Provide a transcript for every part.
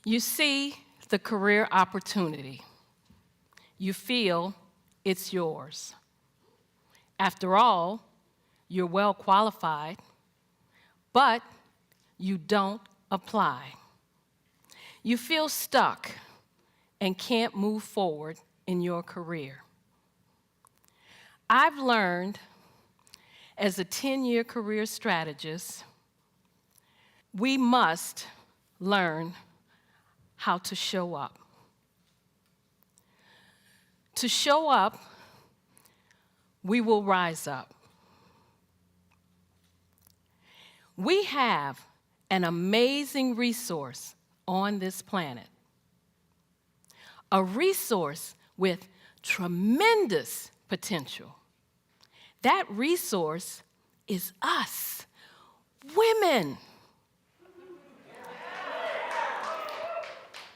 You see the career opportunity. You feel it's yours. After all, you're well qualified, but you don't apply. You feel stuck and can't move forward in your career. I've learned as a 10-year career strategist, we must learn how to show up. To show up, we will rise up. We have an amazing resource on this planet, a resource with tremendous potential. That resource is us, women.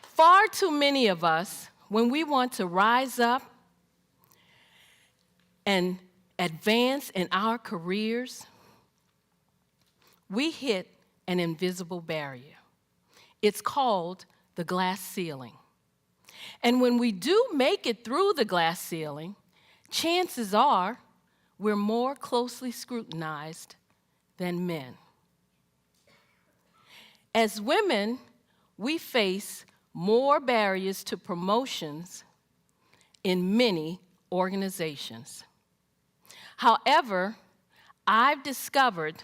Far too many of us, when we want to rise up and advance in our careers, we hit an invisible barrier. It's called the glass ceiling. And when we do make it through the glass ceiling, chances are we're more closely scrutinized than men. As women, we face more barriers to promotions in many organizations. However, I've discovered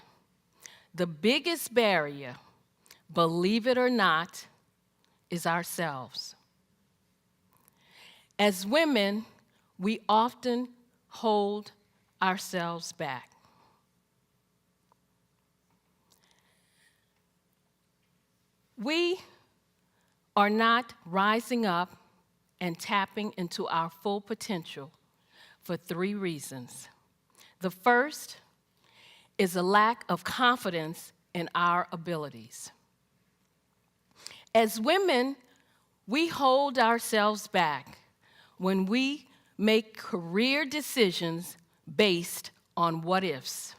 the biggest barrier, believe it or not, is ourselves. As women, we often hold ourselves back. We are not rising up and tapping into our full potential for 3 reasons. The first is a lack of confidence in our abilities. As women, we hold ourselves back when we make career decisions based on what-ifs.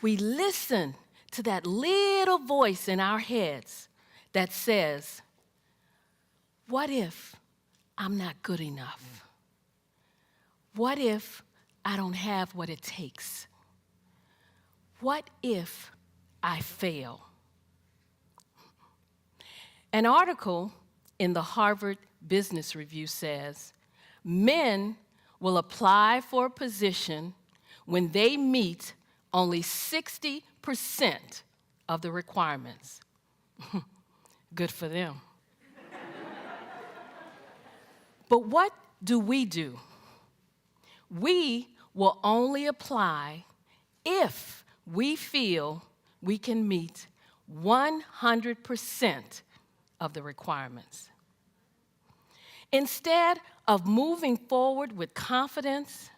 We listen to that little voice in our heads that says, what if I'm not good enough? What if I don't have what it takes? What if I fail? An article in the Harvard Business Review says, men will apply for a position when they meet only 60% of the requirements. Good for them. But what do? We will only apply if we feel we can meet 100% of the requirements. Instead of moving forward with confidence,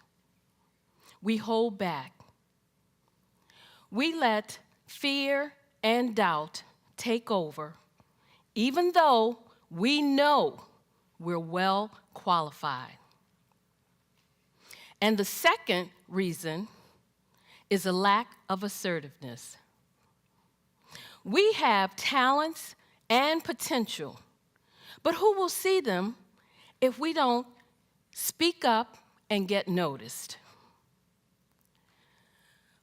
we hold back. We let fear and doubt take over, even though we know we're well qualified. And the second reason is a lack of assertiveness. We have talents and potential, but who will see them if we don't speak up and get noticed?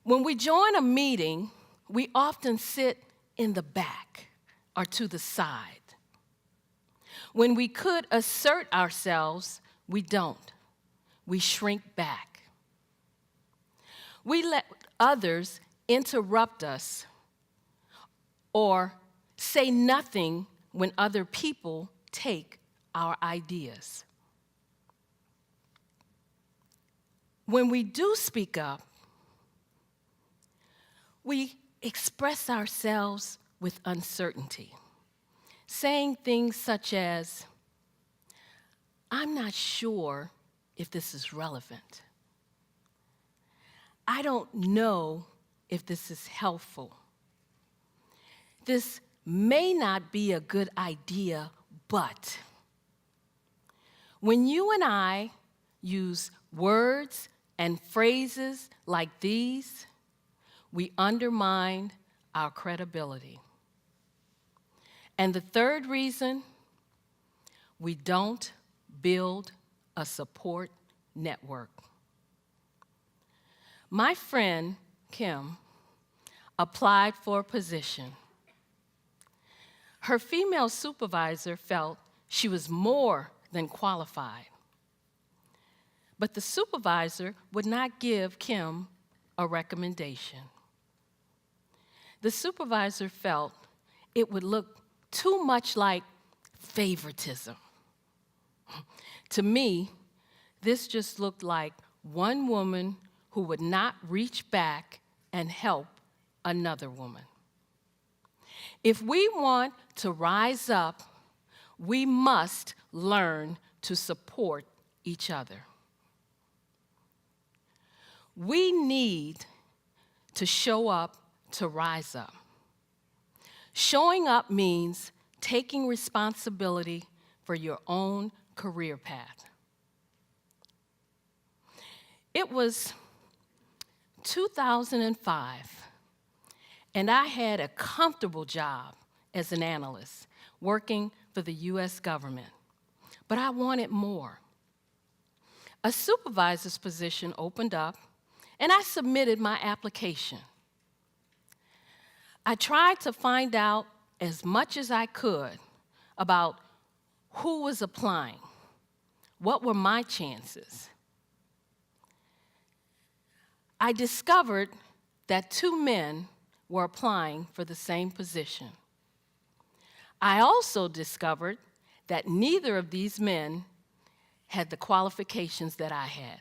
When we join a meeting, we often sit in the back or to the side. When we could assert ourselves, we don't. We shrink back. We let others interrupt us or say nothing when other people take our ideas. When we do speak up, we express ourselves with uncertainty, saying things such as, I'm not sure if this is relevant. I don't know if this is helpful. This may not be a good idea, but when you and I use words and phrases like these, we undermine our credibility. And the third reason, we don't build a support network. My friend, Kim, applied for a position. Her female supervisor felt she was more than qualified. But the supervisor would not give Kim a recommendation. The supervisor felt it would look too much like favoritism. To me, this just looked like one woman who would not reach back and help another woman. If we want to rise up, we must learn to support each other. We need to show up to rise up. Showing up means taking responsibility for your own career path. It was 2005, and I had a comfortable job as an analyst working for the U.S. government, but I wanted more. A supervisor's position opened up, and I submitted my application. I tried to find out as much as I could about who was applying, what were my chances. I discovered that 2 men were applying for the same position. I also discovered that neither of these men had the qualifications that I had.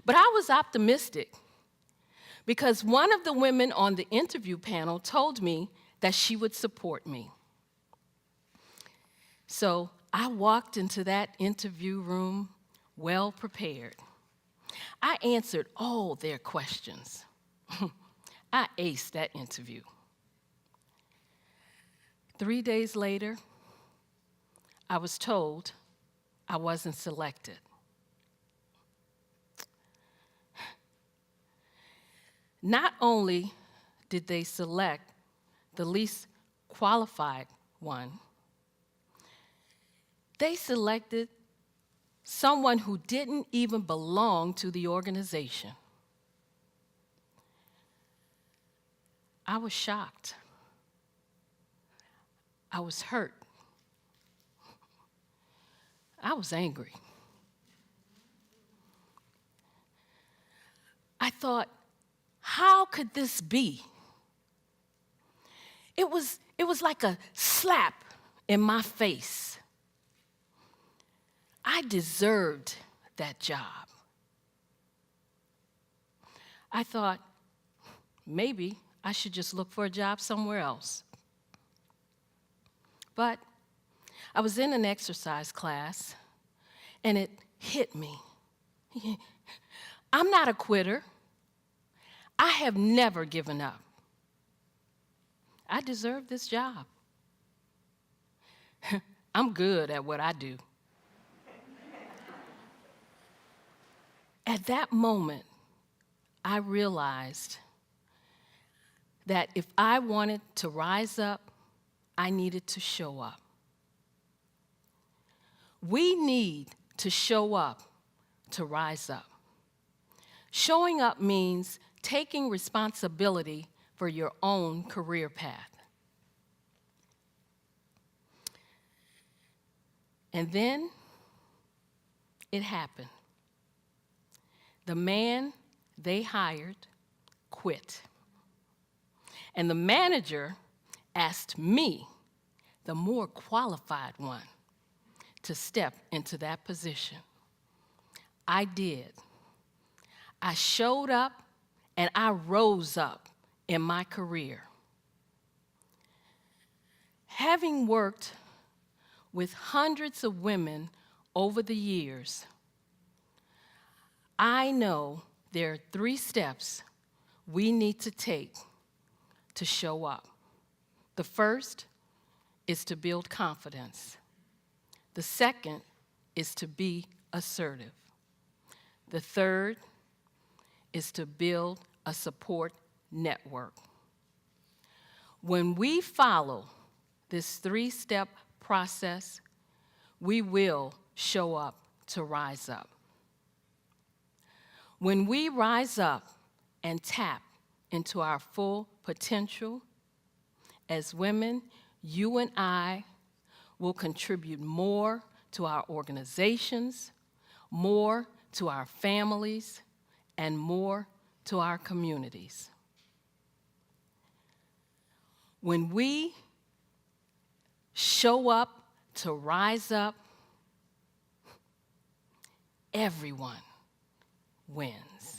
But I was optimistic because one of the women on the interview panel told me that she would support me. So I walked into that interview room well prepared. I answered all their questions. I aced that interview. 3 days later, I was told I wasn't selected. Not only did they select the least qualified one, they selected someone who didn't even belong to the organization. I was shocked. I was hurt. I was angry. I thought, how could this be? It was like a slap in my face. I deserved that job. I thought, maybe I should just look for a job somewhere else. But I was in an exercise class, and it hit me. I'm not a quitter. I have never given up. I deserve this job. I'm good at what I do. At that moment, I realized that if I wanted to rise up, I needed to show up. We need to show up to rise up. Showing up means taking responsibility for your own career path. And then it happened. The man they hired quit. And the manager asked me, the more qualified one, to step into that position. I did. I showed up and I rose up in my career. Having worked with hundreds of women over the years, I know there are 3 steps we need to take to show up. The first is to build confidence. The second is to be assertive. The third is to build a support network. When we follow this 3-step process, we will show up to rise up. When we rise up and tap into our full potential, as women, you and I will contribute more to our organizations, more to our families, and more to our communities. When we show up to rise up, everyone wins.